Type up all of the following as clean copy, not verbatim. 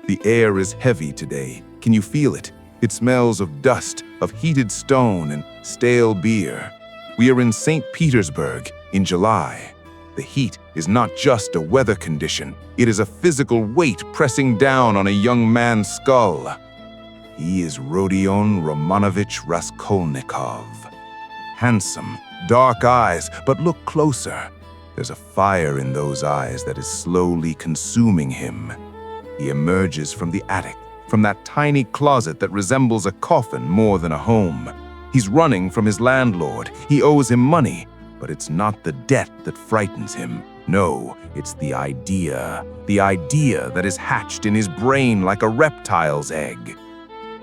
The air is heavy today. Can you feel it? It smells of dust, of heated stone and stale beer. We are in St. Petersburg in July. The heat is not just a weather condition. It is a physical weight pressing down on a young man's skull. He is Rodion Romanovich Raskolnikov. Handsome, dark eyes, but look closer. There's a fire in those eyes that is slowly consuming him. He emerges from the attic, from that tiny closet that resembles a coffin more than a home. He's running from his landlord. He owes him money, but it's not the debt that frightens him. No, it's the idea that is hatched in his brain like a reptile's egg.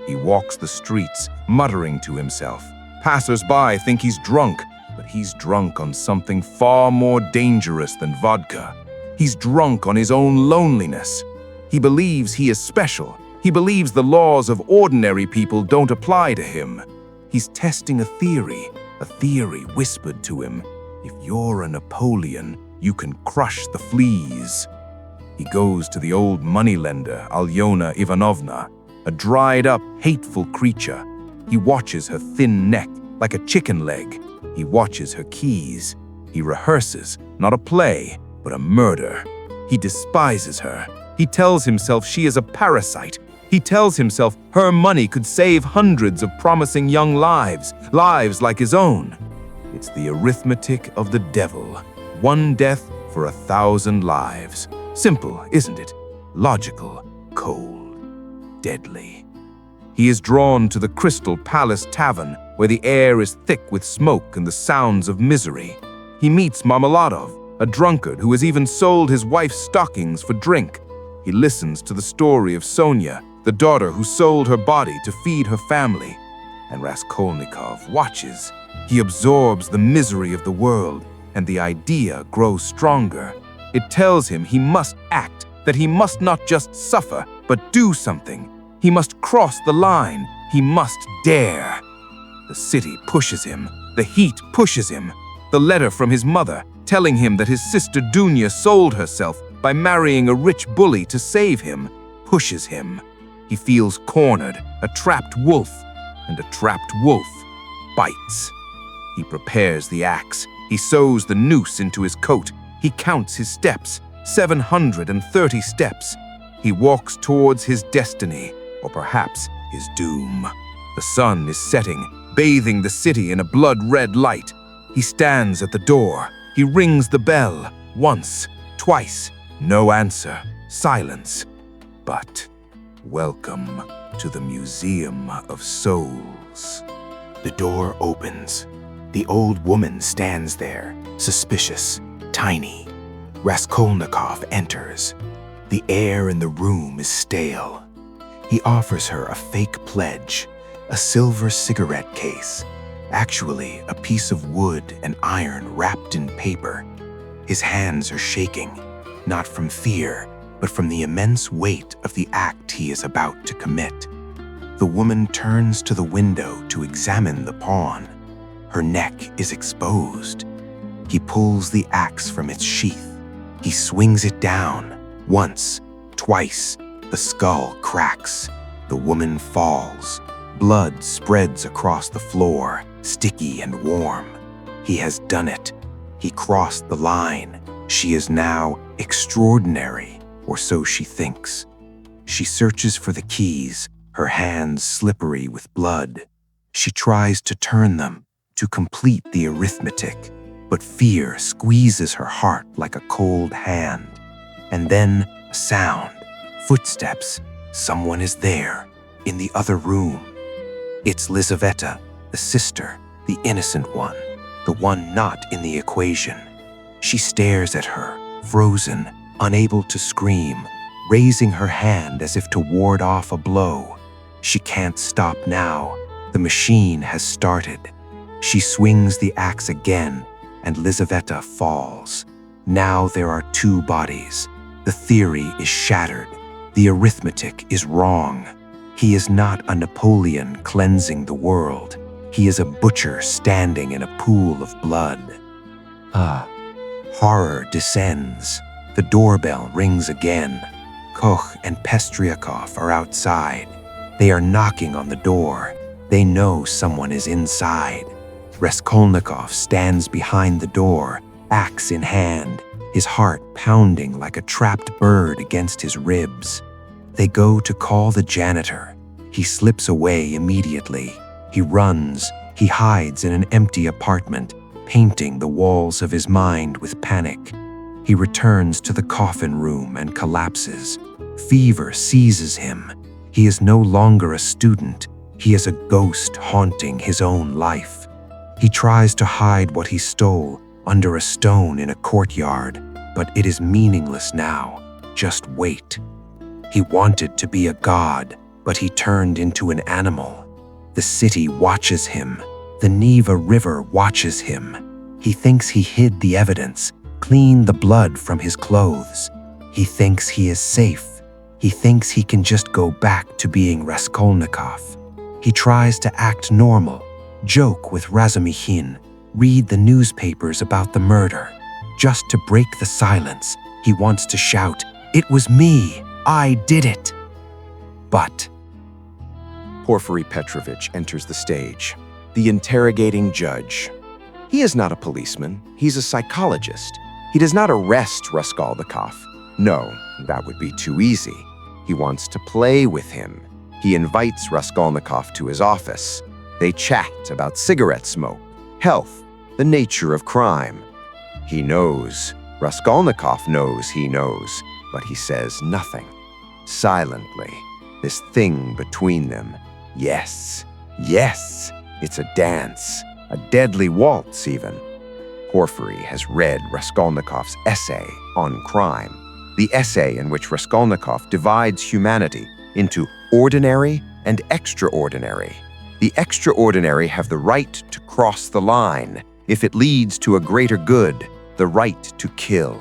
He walks the streets, muttering to himself. Passers-by think he's drunk, but he's drunk on something far more dangerous than vodka. He's drunk on his own loneliness. He believes he is special. He believes the laws of ordinary people don't apply to him. He's testing a theory whispered to him. If you're a Napoleon, you can crush the fleas. He goes to the old moneylender, Alyona Ivanovna, a dried-up, hateful creature. He watches her thin neck like a chicken leg. He watches her keys. He rehearses, not a play, but a murder. He despises her. He tells himself she is a parasite. He tells himself her money could save hundreds of promising young lives like his own. It's the arithmetic of the devil. One death for 1,000 lives. Simple, isn't it? Logical, cold, deadly. He is drawn to the Crystal Palace Tavern, where the air is thick with smoke and the sounds of misery. He meets Marmeladov, a drunkard who has even sold his wife's stockings for drink. He listens to the story of Sonia, the daughter who sold her body to feed her family. And Raskolnikov watches. He absorbs the misery of the world, and the idea grows stronger. It tells him he must act, that he must not just suffer, but do something. He must cross the line. He must dare. The city pushes him. The heat pushes him. The letter from his mother, telling him that his sister Dunya sold herself by marrying a rich bully to save him, pushes him. He feels cornered, a trapped wolf, and a trapped wolf bites. He prepares the axe. He sews the noose into his coat. He counts his steps, 730 steps. He walks towards his destiny, or perhaps his doom. The sun is setting, bathing the city in a blood-red light. He stands at the door. He rings the bell. Once, twice. No answer. Silence. But welcome to the Museum of Souls. The door opens. The old woman stands there, suspicious, tiny. Raskolnikov enters. The air in the room is stale. He offers her a fake pledge, a silver cigarette case, actually a piece of wood and iron wrapped in paper. His hands are shaking, not from fear, but from the immense weight of the act he is about to commit. The woman turns to the window to examine the pawn. Her neck is exposed. He pulls the axe from its sheath. He swings it down. Once, twice, the skull cracks. The woman falls. Blood spreads across the floor, sticky and warm. He has done it. He crossed the line. She is now extraordinary, or so she thinks. She searches for the keys, her hands slippery with blood. She tries to turn them, to complete the arithmetic, but fear squeezes her heart like a cold hand. And then a sound, footsteps. Someone is there, in the other room. It's Lizaveta, the sister, the innocent one, the one not in the equation. She stares at her, frozen, unable to scream, raising her hand as if to ward off a blow. She can't stop now. The machine has started. She swings the axe again, and Lizaveta falls. Now there are two bodies. The theory is shattered. The arithmetic is wrong. He is not a Napoleon cleansing the world. He is a butcher standing in a pool of blood. Horror descends. The doorbell rings again. Koch and Pestriakov are outside. They are knocking on the door. They know someone is inside. Raskolnikov stands behind the door, axe in hand, his heart pounding like a trapped bird against his ribs. They go to call the janitor. He slips away immediately. He runs. He hides in an empty apartment, painting the walls of his mind with panic. He returns to the coffin room and collapses. Fever seizes him. He is no longer a student. He is a ghost haunting his own life. He tries to hide what he stole under a stone in a courtyard, but it is meaningless now. Just wait. He wanted to be a god, but he turned into an animal. The city watches him. The Neva River watches him. He thinks he hid the evidence, cleaned the blood from his clothes. He thinks he is safe. He thinks he can just go back to being Raskolnikov. He tries to act normal, joke with Razumikhin, read the newspapers about the murder. Just to break the silence, he wants to shout, "It was me! I did it!" But Porfiry Petrovich enters the stage, the interrogating judge. He is not a policeman, he's a psychologist. He does not arrest Raskolnikov. No, that would be too easy. He wants to play with him. He invites Raskolnikov to his office. They chat about cigarette smoke, health, the nature of crime. He knows, Raskolnikov knows he knows, but he says nothing. Silently, this thing between them. Yes, yes, it's a dance, a deadly waltz even. Porfiry has read Raskolnikov's essay on crime, the essay in which Raskolnikov divides humanity into ordinary and extraordinary. The extraordinary have the right to cross the line if it leads to a greater good, the right to kill.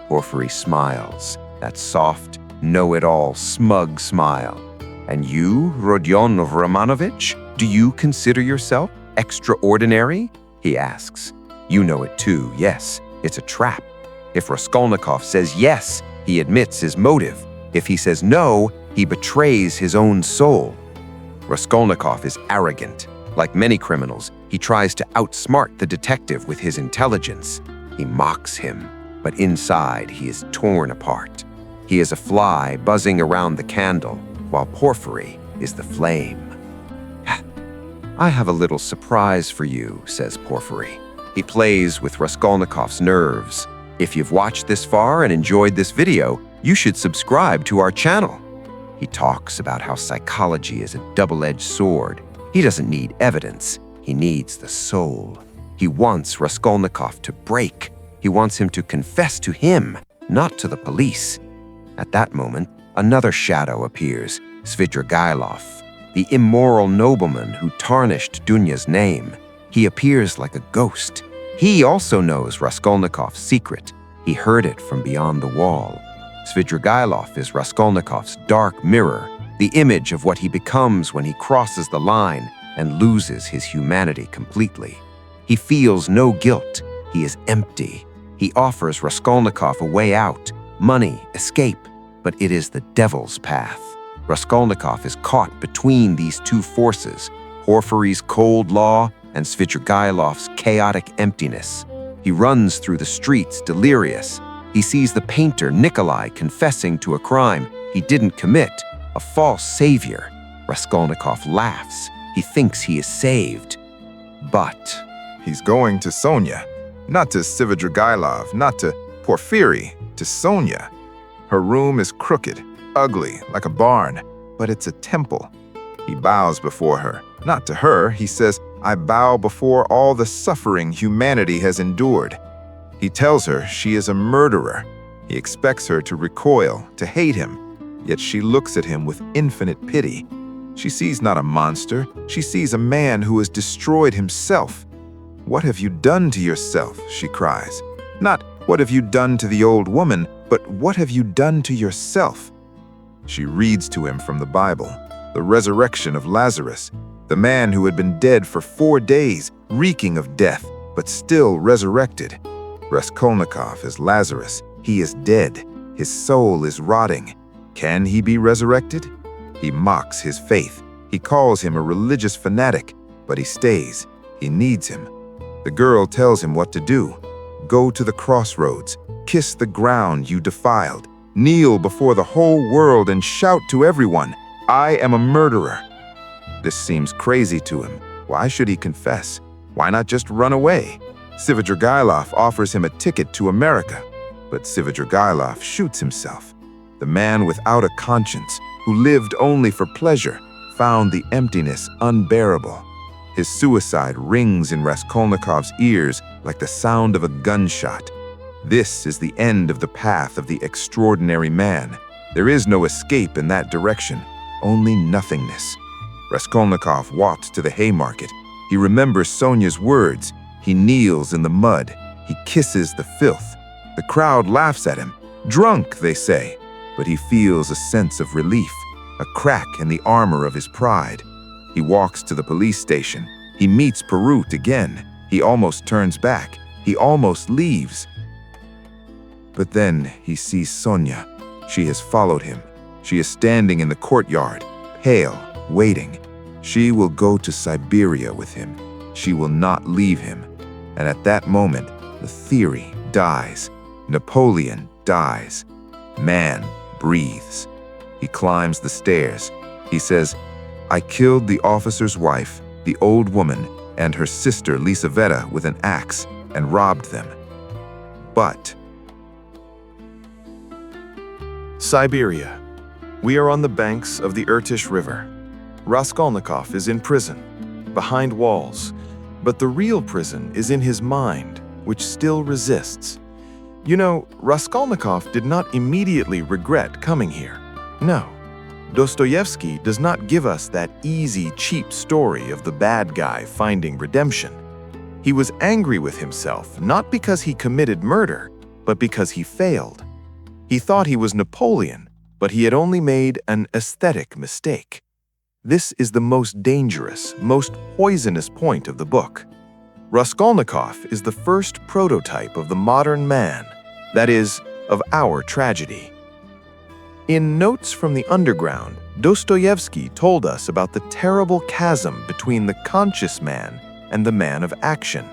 Porfiry smiles, that soft, know-it-all, smug smile. And you, Rodionov Romanovich, do you consider yourself extraordinary? He asks. You know it too, yes, it's a trap. If Raskolnikov says yes, he admits his motive. If he says no, he betrays his own soul. Raskolnikov is arrogant. Like many criminals, he tries to outsmart the detective with his intelligence. He mocks him, but inside he is torn apart. He is a fly buzzing around the candle, while Porfiry is the flame. I have a little surprise for you, says Porfiry. He plays with Raskolnikov's nerves. If you've watched this far and enjoyed this video, you should subscribe to our channel. He talks about how psychology is a double-edged sword. He doesn't need evidence. He needs the soul. He wants Raskolnikov to break. He wants him to confess to him, not to the police. At that moment, another shadow appears, Svidrigailov, the immoral nobleman who tarnished Dunya's name. He appears like a ghost. He also knows Raskolnikov's secret. He heard it from beyond the wall. Svidrigailov is Raskolnikov's dark mirror, the image of what he becomes when he crosses the line and loses his humanity completely. He feels no guilt. He is empty. He offers Raskolnikov a way out, money, escape, but it is the devil's path. Raskolnikov is caught between these two forces, Porfiry's cold law and Svidrigailov's chaotic emptiness. He runs through the streets delirious. He sees the painter Nikolai confessing to a crime he didn't commit, a false savior. Raskolnikov laughs. He thinks he is saved. But He's going to Sonia, not to Svidrigailov, not to Porfiry, to Sonia. Her room is crooked, ugly, like a barn, but it's a temple. He bows before her. Not to her, he says, I bow before all the suffering humanity has endured. He tells her she is a murderer. He expects her to recoil, to hate him, yet she looks at him with infinite pity. She sees not a monster, she sees a man who has destroyed himself. What have you done to yourself? She cries. Not, what have you done to the old woman, but what have you done to yourself? She reads to him from the Bible, the resurrection of Lazarus, the man who had been dead for 4 days, reeking of death, but still resurrected. Raskolnikov is Lazarus. He is dead. His soul is rotting. Can he be resurrected? He mocks his faith. He calls him a religious fanatic, but he stays. He needs him. The girl tells him what to do. Go to the crossroads. Kiss the ground you defiled. Kneel before the whole world and shout to everyone, I am a murderer. This seems crazy to him. Why should he confess? Why not just run away? Svidrigailov offers him a ticket to America, but Svidrigailov shoots himself. The man without a conscience, who lived only for pleasure, found the emptiness unbearable. His suicide rings in Raskolnikov's ears like the sound of a gunshot. This is the end of the path of the extraordinary man. There is no escape in that direction, only nothingness. Raskolnikov walks to the Haymarket. He remembers Sonia's words. He kneels in the mud. He kisses the filth. The crowd laughs at him. Drunk, they say. But he feels a sense of relief, a crack in the armor of his pride. He walks to the police station. He meets Perut again. He almost turns back. He almost leaves. But then he sees Sonia. She has followed him. She is standing in the courtyard, pale, waiting. She will go to Siberia with him. She will not leave him. And at that moment, the theory dies. Napoleon dies. Man breathes. He climbs the stairs. He says, I killed the officer's wife, the old woman, and her sister Lisaveta with an axe and robbed them. But Siberia. We are on the banks of the Irtysh River. Raskolnikov is in prison, behind walls, but the real prison is in his mind, which still resists. You know, Raskolnikov did not immediately regret coming here. No. Dostoevsky does not give us that easy, cheap story of the bad guy finding redemption. He was angry with himself, not because he committed murder, but because he failed. He thought he was Napoleon, but he had only made an aesthetic mistake. This is the most dangerous, most poisonous point of the book. Raskolnikov is the first prototype of the modern man, that is, of our tragedy. In Notes from the Underground, Dostoevsky told us about the terrible chasm between the conscious man and the man of action.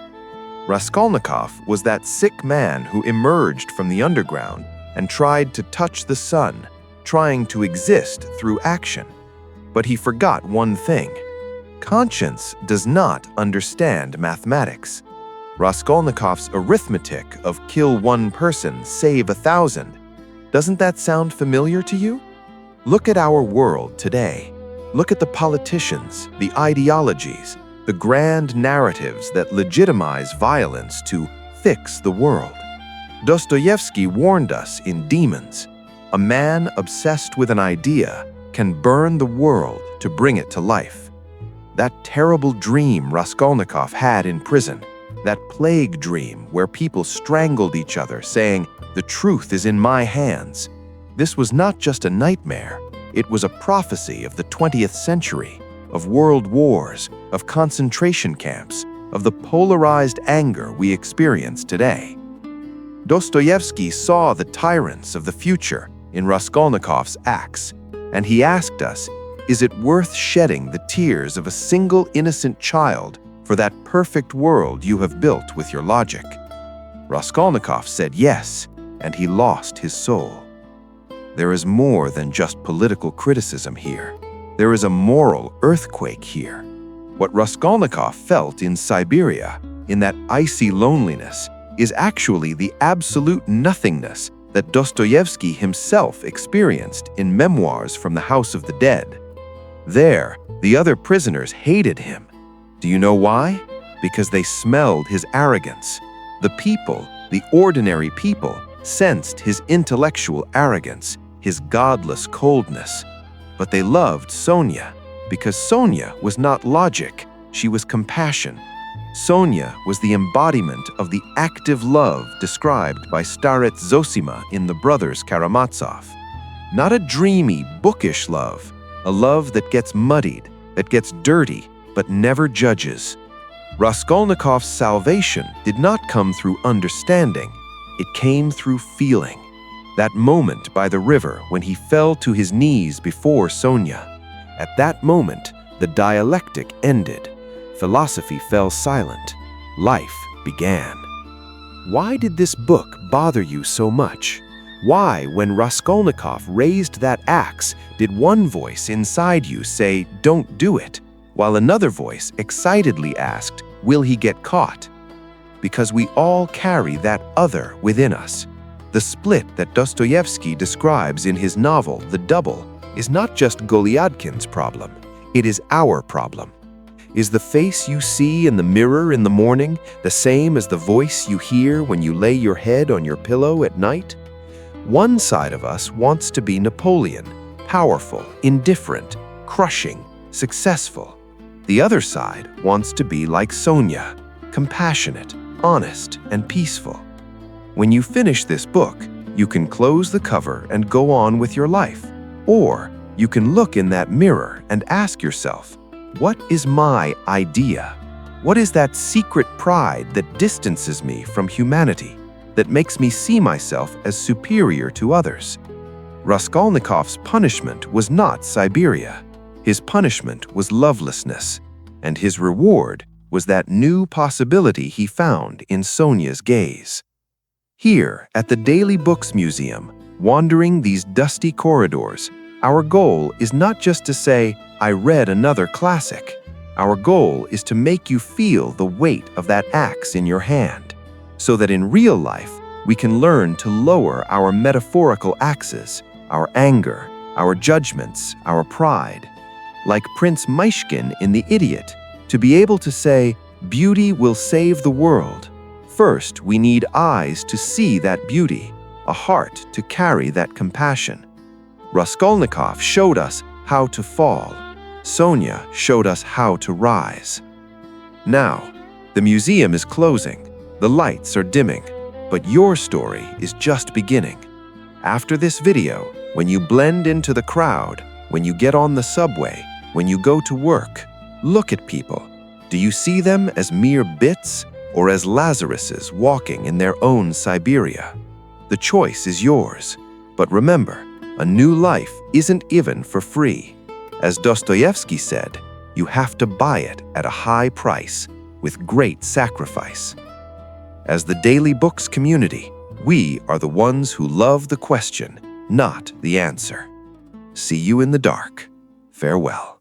Raskolnikov was that sick man who emerged from the underground and tried to touch the sun, trying to exist through action. But he forgot one thing. Conscience does not understand mathematics. Raskolnikov's arithmetic of kill one person, save 1,000. Doesn't that sound familiar to you? Look at our world today. Look at the politicians, the ideologies, the grand narratives that legitimize violence to fix the world. Dostoevsky warned us in Demons. A man obsessed with an idea can burn the world to bring it to life. That terrible dream Raskolnikov had in prison, that plague dream where people strangled each other saying, "The truth is in my hands." This was not just a nightmare. It was a prophecy of the 20th century, of world wars, of concentration camps, of the polarized anger we experience today. Dostoevsky saw the tyrants of the future in Raskolnikov's acts, and he asked us, is it worth shedding the tears of a single innocent child for that perfect world you have built with your logic? Raskolnikov said yes, and he lost his soul. There is more than just political criticism here. There is a moral earthquake here. What Raskolnikov felt in Siberia, in that icy loneliness, is actually the absolute nothingness that Dostoevsky himself experienced in Memoirs from the House of the Dead. There, the other prisoners hated him. Do you know why? Because they smelled his arrogance. The people, the ordinary people, sensed his intellectual arrogance, his godless coldness. But they loved Sonia, because Sonia was not logic, she was compassion. Sonia was the embodiment of the active love described by Starets Zosima in The Brothers Karamazov. Not a dreamy, bookish love, a love that gets muddied, that gets dirty, but never judges. Raskolnikov's salvation did not come through understanding, it came through feeling. That moment by the river when he fell to his knees before Sonia. At that moment, the dialectic ended. Philosophy fell silent. Life began. Why did this book bother you so much? Why, when Raskolnikov raised that axe, did one voice inside you say, "Don't do it," while another voice excitedly asked, "Will he get caught?" Because we all carry that other within us. The split that Dostoevsky describes in his novel, The Double, is not just Goliadkin's problem. It is our problem. Is the face you see in the mirror in the morning the same as the voice you hear when you lay your head on your pillow at night? One side of us wants to be Napoleon, powerful, indifferent, crushing, successful. The other side wants to be like Sonia, compassionate, honest, and peaceful. When you finish this book, you can close the cover and go on with your life. Or you can look in that mirror and ask yourself, what is my idea? What is that secret pride that distances me from humanity, that makes me see myself as superior to others? Raskolnikov's punishment was not Siberia. His punishment was lovelessness, and his reward was that new possibility he found in Sonia's gaze. Here, at the Daily Books Museum, wandering these dusty corridors, our goal is not just to say, "I read another classic." Our goal is to make you feel the weight of that axe in your hand, so that in real life, we can learn to lower our metaphorical axes, our anger, our judgments, our pride. Like Prince Myshkin in The Idiot, to be able to say, "Beauty will save the world." First, we need eyes to see that beauty, a heart to carry that compassion. Raskolnikov showed us how to fall. Sonia showed us how to rise. Now, the museum is closing, the lights are dimming, but your story is just beginning. After this video, when you blend into the crowd, when you get on the subway, when you go to work, look at people. Do you see them as mere bits or as Lazaruses walking in their own Siberia? The choice is yours. But remember, a new life isn't given for free. As Dostoevsky said, you have to buy it at a high price with great sacrifice. As the Daily Books community, we are the ones who love the question, not the answer. See you in the dark. Farewell.